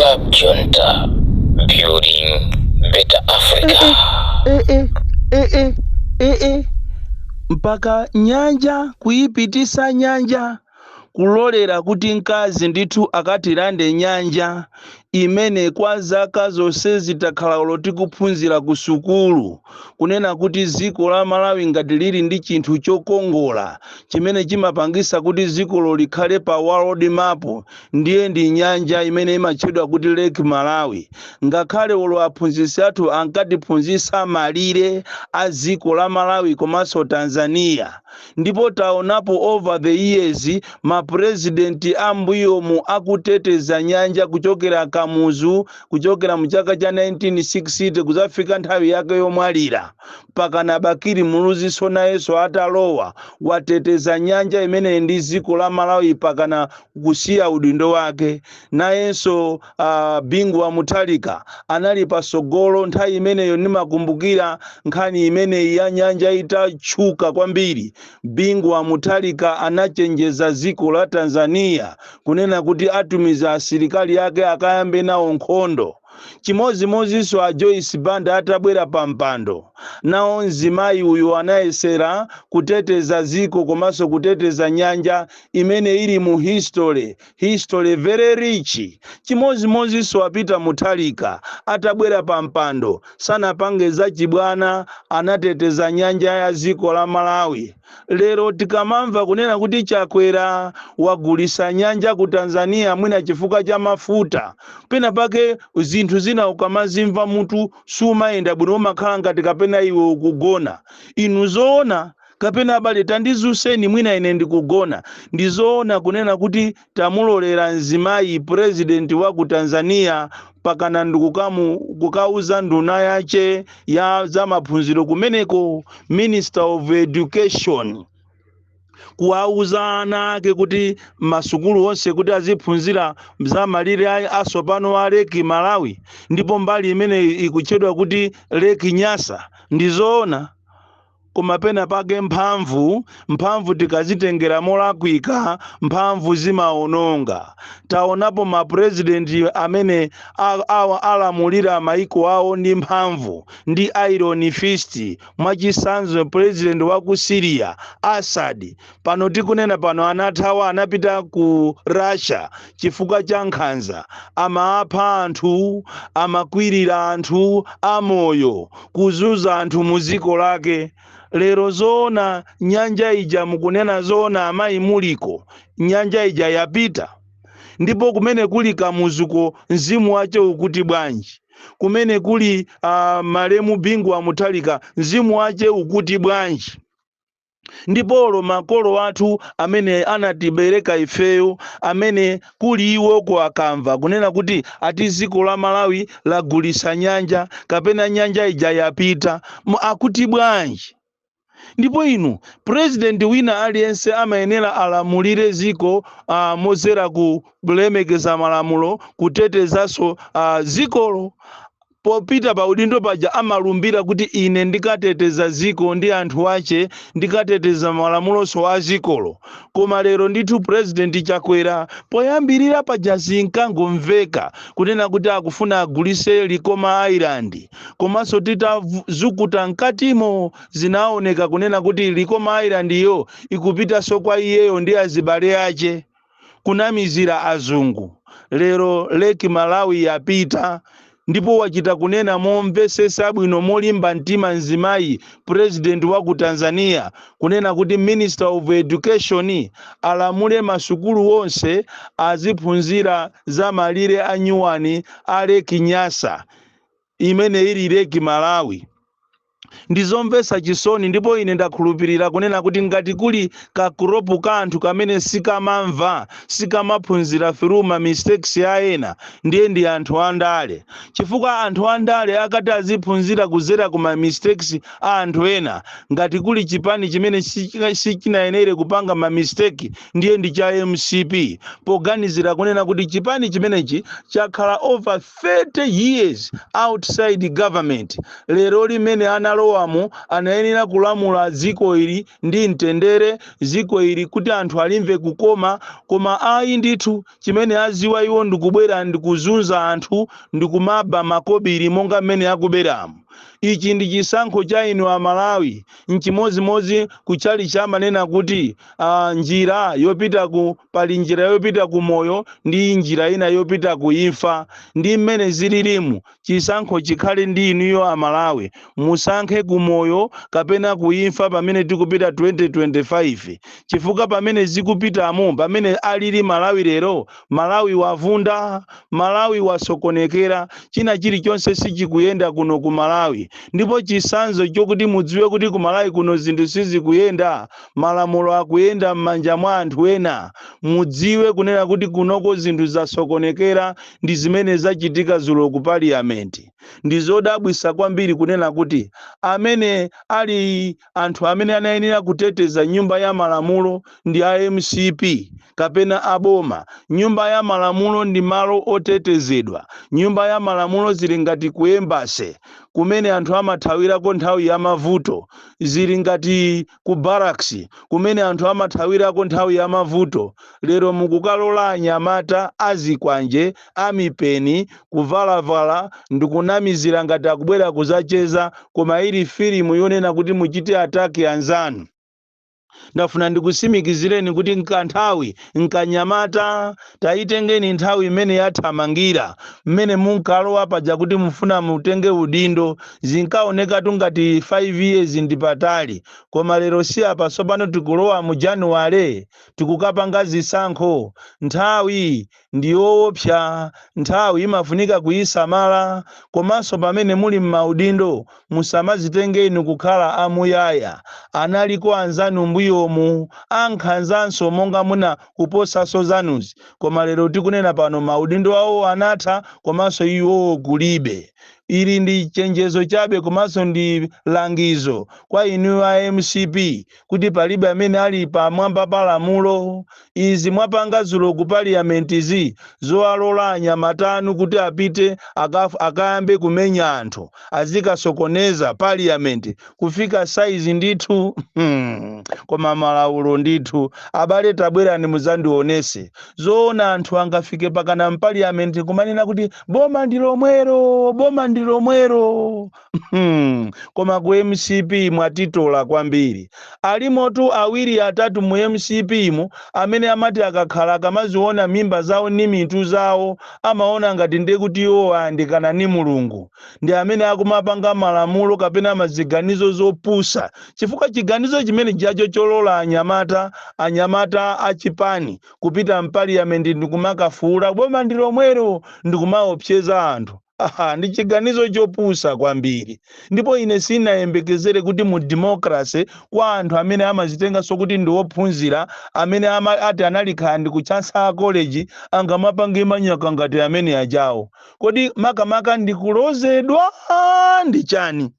Club Junta, building better Africa. Mpaka nyanja kuyipitisa nyanja kulolera kuti mkazi ndithu akatirande nyanja imene kwa zaka zonse zitakhala tikuphunzira ku sukulu kunena kuti dziko la Malawi ngati lili ndi chinthu chokongola chimene chimapangisa kuti dzikolo likhale pa world map ndiye ndi nyanja imene imatchedwa kuti Lake Malawi. Ngakhale aphunzitsi athu ankatiphunzitsa malire a dziko la Malawi komanso Tanzania, ndipo taonapo over the years mapresidenti ambuyomu akuteteza nyanja kuchokera Kamuzu, kuchokera mu chaka cha 1960 kuzafika nthawi yake yomwalira mpaka na Bakiri Muluzi nayenso atalowa wateteza nyanja imene ndi dziko la Malawi mpaka na kusiya udindo wake. Nayenso Bingu Mutharika anali pasogolo nthawi imeneyo. Nimakumbukira nkhani imene ya nyanja itachuka kwambiri. Bingu Mutharika anachenjeza dziko la Tanzania kunena kuti atumiza asilikali yake akayambe nawo nkhondo. Chimozimozinso a Joyce Banda atabwera pa mpando, nawo mzimayi uyu anayesera kuteteza dziko komanso kuteteza nyanja imene ili mu history very rich. Chimozimozinso a Peter Mutharika atabwera pa mpando sanapange zachibwana, anateteza nyanja ya dziko la Malawi. Lero tikamamva kunena kuti Chakwera wagulisa nyanja ku Tanzania mwina chifukwa cha mafuta, pena pake zinthu zina ukamazimva mutu sumayenda bwino, umakhala ngati kapena iwe ukugona. Inu zoona kapena abale tandizuseni mwina ine ndikugona. Ndizoona kunena kuti tamulolera mzimayi president wa ku Tanzania pakana kukauza nduna yache ya za maphunziro kumeneko, Minister of Education, kuwauza ana ake kuti masukulu onse kuti aziphunzira za malire asopano a Lake Malawi, ndipo mbali imene ikutchedwa kuti Lake Nyasa. Ndizoona koma pena pake mphamvu tikazitengera molakwika mphamvu zimaononga. Taonapo mapresidenti amene alamulira maiko awo ndi mphamvu ndi iron fist. Mwachisanzo president wa ku Syria Assad pano tikunena pano anathawa, anapita ku Russia chifukwa cha nkhanza. Amapha anthu, amakwirira anthu amoyo, kuzuza anthu mu dziko lake. Lero zoona nyanja ija mukunena zoona amayi muliko, nyanja ija yapita. Ndipo kumene kuli Kamuzuko mzimu wache ukuti bwanji, kumene kuli Malemu Bingu Mutharika mzimu wache ukuti bwanji. Ndipo makolo athu amene anatibereka ifeyo, amene kuli iwo kwa akamva kunena kuti ati dziko la Malawi lagulisa nyanja kapena nyanja ija yapita, akuti bwanji. Ndipo inu president wina aliyense amayenera alamulire dziko mozera kulemekeza malamulo, kutetezaso dzikolo. Popita pa udindo paja amalumbira kuti ine ndikateteza dziko ndi anthu ache, ndikateteza malamuloso a dzikolo. Koma lero ndithu president Chakwera poyambirira paja zinkangomveka kunena kuti akufuna agulise Likoma Island, komanso titazukuta mkatimo zinaoneka kunena kuti Likoma Island iyo ikupitaso kwa iyeyo ndi azibale ache kunamizira azungu. Lero Lake Malawi yapita, ndipo wachita kunena momvesesa bwino molimba mtima mzimayi president wa ku Tanzania kunena kuti Minister of Education alamule masukulu onse aziphunzira za malire a nyuwani a Lake Nyasa imene ili Lake Malawi. Ndizomvesa chisoni, ndipo ine ndakhulupirira kunena kuti ngati kuli kakuropu ka anthu kamene sikamamva, sikamaphunzira through ma mistakes ya ena, ndiye ndi anthu andale. Chifukwa anthu andale akati aziphunzira kuzera kuma mistakes a anthu ena, ngati kuli chipani chimene sichinayenere kupanga ma mistake, ndiye ndi cha MCP. Poganizira kunena kuti chipani chimenechi chakhala over 30 years outside government, lero limene analo kukalowamo anayenera kulamula dziko ili ndi mtendere, dziko ili kuti anthu alimve kukoma, koma ayi ndithu chimene aziwa iwo ndikubwera ndikuzunza anthu ndikumaba makobiri monga mmene akuberamo. Ichi ndi chisankho cha inu Amalawi. Nchimozimozi kuchali chamanena kuti njira yopita pali njira yopita ku moyo ndi njira ina yopita ku imfa. Ndi mmene zililimu chisankho chikhale ndi inuyo Amalawi, musankhe ku moyo kapena ku imfa pamene tikupita 2025. chifukwa pamene zikupitamo, pamene alili Malawi lero, Malawi wavunda, Malawi wasokonekera, china chilichonse sichikuyenda kuno ku Malawi. Ndipo chisanzo chokuti mudziwe kuti ku Malawi kuno zinthu sizikuyenda, malamulo akuyenda m'manja mwa anthu ena, mudziwe kunena kuti kunoko zinthu zasokonekera, ndi zimene zachitika dzulo ku parliament. Ndi zodabwisa kwambiri kunena kuti amene ali anthu amene anayenera kuteteza nyumba ya malamulo ndi MCP kapena aboma. Nyumba ya malamulo ndi malo otetezedwa. Nyumba ya malamulo zili ngati ku embassy kumene anthu amathawirako nthawi ya mavuto, zili ngati ku barracks kumene anthu amathawirako nthawi ya mavuto. Lero mukukalola anyamata azikwanje amipeni kuvalavala ndikunamizira ngati akubwera kuzacheza, koma ili filimu yonena kuti muchite ataki anzanu. Ndafuna ndikusimikizireni kuti nkanthawi nkanyamata taitengeni nthawi imene yathamangira, mmene munkalowa paja kuti mufuna mutenge udindo, zinkaoneka ngati 5 years ndi patali, koma lero si apa sopano tikulowa mu January tikukapanga zisankho. Nthawi ndi woopsa, nthawi imafunika kuyisamala, komanso pamene muli m'maudindo musamazitengeni kukhala amuyaya. Analiko anzanu mbuyomu ankhanzanso monga muna kuposaso zanuzi, koma lero tikunena pano maudindo awo anatha, komanso iwo kulibe. Ili ndi chenjezo chabe komanso ndi langizo kwa inu a MCP kuti palibe amene ali pamwamba pa lamulo. Izi mwapanga dzulo ku parliament izi zoalola anyamatanu kuti apite akayambe kumenya anthu, azikasokoneza parliament kufika saizi ndithu. Koma malaulo ndithu abale tabwerani muzandionese zoona anthu angafike pakana mpaliament kumanena kuti boma ndilomwero, boma ndilomwero. Koma ku MCP mwatitola kwambiri. Alimotu awiri atatu mu MCP mu amene amati akakhala akamaziona mimba zawo ni mitu zawo amaona ngati ndekuti iwo andikana ni Mulungu. Ndi amene akumapanga malamulo kapena maziganizo zopusa, chifukwa chiganizo chimene jacho cholola anyamata achipani kupita mpaliament ndikumakafuula boma ndilomwero ndikumaopseza anthu. Ndi chiganizo chopusa kwambiri. Ndipo ine sinayembekezere kuti mu democracy kwa anthu amene amazitenga sokuti ndi ophunzira, amene ati analikhala ndi kuchansa college angamapanga manyaka ngati amene ajawo. Kodi makamaka ndikulozedwa ndi chani?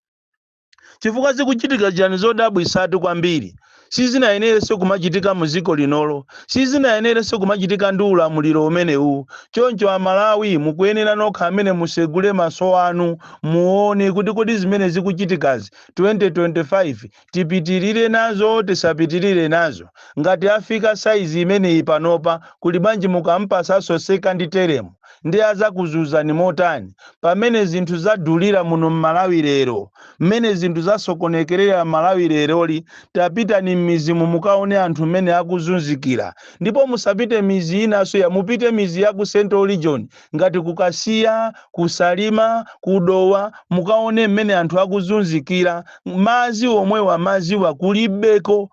Chifukwa zikuchitika chani zodabwisatu kwambiri. Sizinayenerenso kumachitika muziko linolo, sizinayenerenso kumachitika ndi ulamuliro umenewu. Choncho Amalawi mukuyenera nokha amene musegule maso anu muone kuti kodi zimene zikuchitikazi 2025 tipitirire nazo tisapitirire nazo. Ngati afika saizi imeneyi panopa kuli banji mukampasaso second term ndi azakuzuzani motani pamene zinthu zadulira muno Malawi lero, mmene zinthu zasokonekerera Malawi leroli. Tapita ni mizimu mukaone anthu mmene akuzunzikira, ndipo musapite mizi inaso ya mupite mizi ya ku Central Region ngati kukasiya, kusalima, kudowa, mukaone mmene anthu akuzunzikira. Mazi omwe wa mazi wakulibeko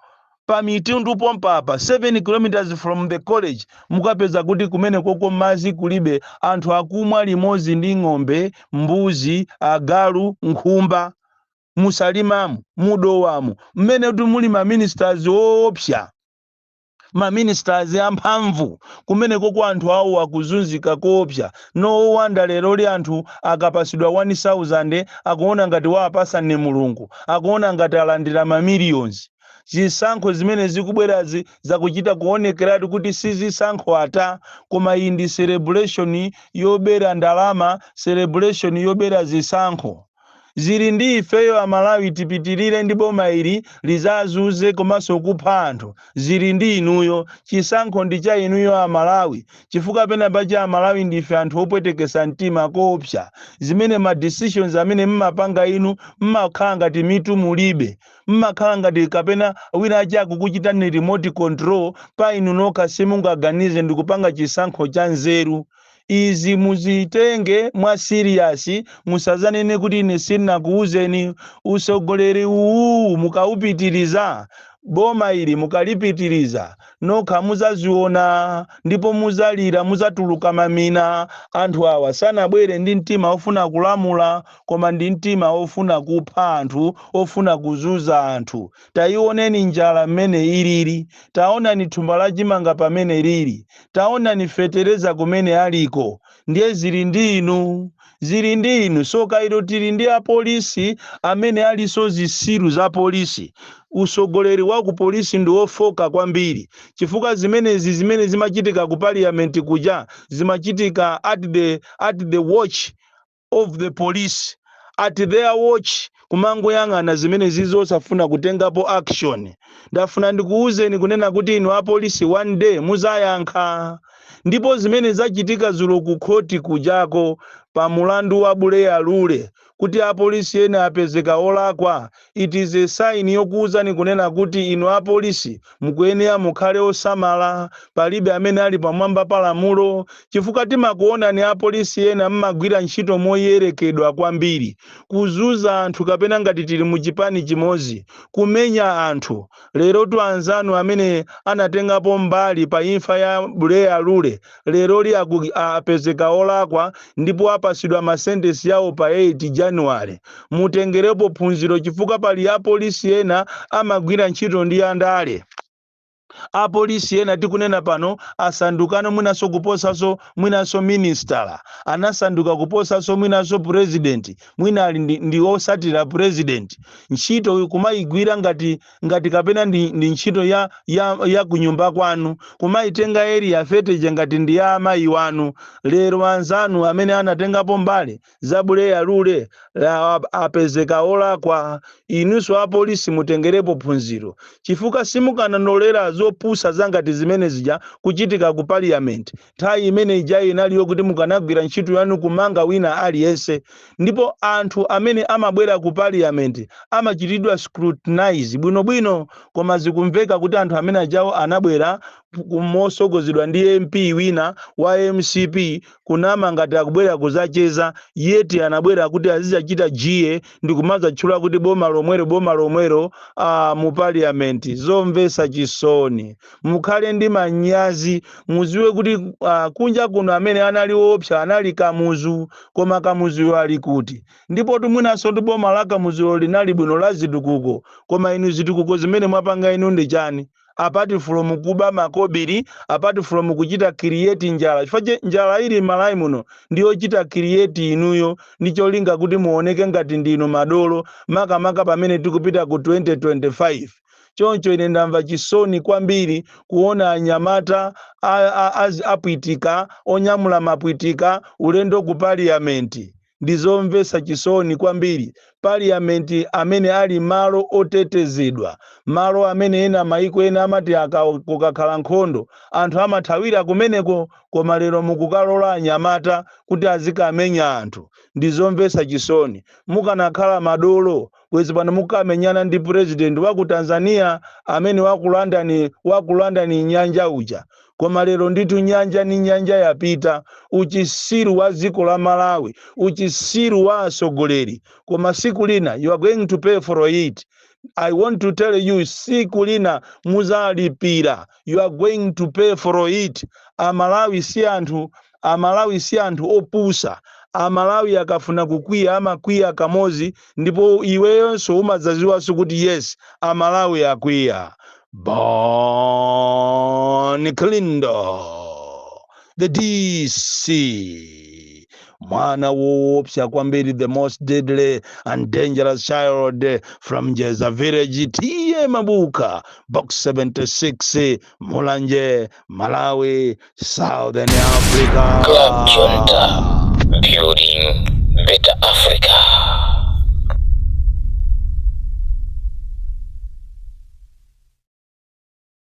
pamitundu pompapa 7 kilometers from the college mukapeza kuti kumene koko mazi kulibe, anthu akumwa limozi ndi ng'ombe, mbuzi, agalu, nkhumba. Musalimamu, mudowamu, mmene muli ma ministers opsya, ma ministers amphamvu, kumene koko anthu awo akuzunzika koopsa. No wonder lero li anthu akapasidwa 1000 akuona ngati wapasa ni Mulungu, akuona ngati alandira ma millions. Zisankho zimene zikubwerazi zakuchita kuonekeratu kuti sizisankho ata, koma iyi ndi celebration yobera ndalama, celebration yobera zisankho. zili ndi ifeyo Amalawi tipitirire ndi boma ili lizazuze komanso kupha anthu, zili ndi inuyo. Chisankho ndi cha inuyo Amalawi, chifukwa pena paja Amalawi ndife anthu opwetekesa mtima koopsa. Zimene ma decisions amene mmapanga inu mmakhala ngati mitu mulibe, mmakhala ngati kapena wina aja akukuchitani remote control pa inu nokha simungaganize ndi kupanga chisankho cha nzeru. Izi muzitenge mwa serious, musazanene kuti ine sinakuuzeni. Usogoleri uwu mukaupitiriza, boma ili mukalipitiriza, nokha muzaziona ndipo muzalira, muzatuluka mamina. Anthu awa sanabwere ndi mtima ofuna kulamula, koma ndi mtima ofuna kupha anthu, ofuna kuzuza anthu. Taioneni njala mmene ilili, taonani thumba la chimanga pamene lili, taonani fetereza kumene aliko. Ndiye zili ndi inu, zili ndi inu. So kairo tili ndi apolisi amene aliso zisiru za polisi. Usogoleri wa ku polisi ndi ofoka kwambiri, chifukwa zimene zimachitika ku parliament kuja zimachitika at the watch of the police, at their watch, kumangoyang'ana zimene zizosafuna kutengapo action. Ndafuna ndikuuzeni kunena kuti inu apolisi one day muzayankha. Ndipo zimene zachitika zulo ku khoti kujako pa mulandu wa Buleya Lule, kuti apolisi ena apezeka olakwa, it is a sign yokuuzani kunena kuti inu apolisi mukuyenera mukhale osamala, palibe amene ali pamwamba pa lamulo. Chifukwa timakuona ni apolisi ena mmagwira ntchito moyerekedwa kwambiri, kuzuza anthu kapena ngati tili mu chipani chimozi, kumenya anthu. Lero tu anzanu amene anatengapo mbali pa imfa ya Buleya Lule, lero li apezeka olakwa ndipo apasidwa masentesi yawo pa 8 January. Mutengerepo phunziro, chifukwa pali apolisi ena amagwira ntchito ndi andale. Apolisi ena tikunena pano asandukano mwinaso kuposaso mwinaso minister, anasanduka kuposaso mwinaso president, mwina ali ndi osatira president. Ntchito kumayigwira ngati kapena ndi ntchito ya kunyumba kwanu, kumayitenga area feteje ngati ndi ya amayi wanu. Lero anzanu amene anatengapo mbali za Buleya Lule apezeka olakwa. Inunso apolisi mutengerepo phunziro, chifukwa simukananolera zopusa zangati zimene zija kuchitika ku parliament. Nthawi imene ija inaliyo kuti mukanagwira ntchito yanu kumanga wina aliyense. Ndipo anthu amene amabwera ku parliament amachitidwa scrutinize bwinobwino, koma zikumveka kuti anthu amene ajawo anabwera kumosogozedwa ndi MP wina wa MCP, kunama ngati akubwera kuzacheza, yeti anabwera kuti azichita GA ndi kumadzatchula kuti boma lomwero mu parliament. Zomvesa chisoni, mukhale ndi manyazi, muziwe kuti kunja kuno amene anali opsa anali Kamuzu, koma Kamuzu ali kuti. Ndipo tumwinaso boma la Kamuzu linali bwino la zitukuko, koma inu zitukuko zimene mwapanga inu ndi chani? Apart from kuba makobiri, apart from kuchita create njala. Chifukwa njala ili Malawi muno ndiyo chita create inuyo, ndicho linga kuti muoneke ngati ndino madolo maka pamene tikupita ku 2025. Choncho ine ndamva chisoni kwambiri kuona anyamata apwitika, onyamula mapwitika ulendo ku parliament. Ndizomvesa chisoni kwambiri. Parliament amene ali malo otetezedwa, malo amene ena maiko ena amati kukakhala nkhondo anthu amathawira kumeneko, koma lero mukukalola anyamata kuti azikamenya anthu. Ndizomvesa chisoni. Mukanakhala madolo bwezi pano mukamenyana ndi president wa ku Tanzania amene wakulandani nyanja uja, koma lero nditu nyanja ni nyanja yapita. Uchisiru wa ziko la Malawi, uchisiru wa asogoleri, koma siku lina you are going to pay for it. I want to tell you, siku lina muzalipira, you are going to pay for it. Amalawi si anthu opusa. Amalawi akafuna kukwiya amakwiya kamozi, ndipo iweyonso umadzaziwaso kuti yes, Amalawi akwiya. Bon Klindo, the DC, mwana woopsa kwambiri, the most deadly and dangerous child from Jeza Village, T.A. Mabuka, Box 76, Mulanje, Malawi, Southern Africa. Club Junta, building better Africa.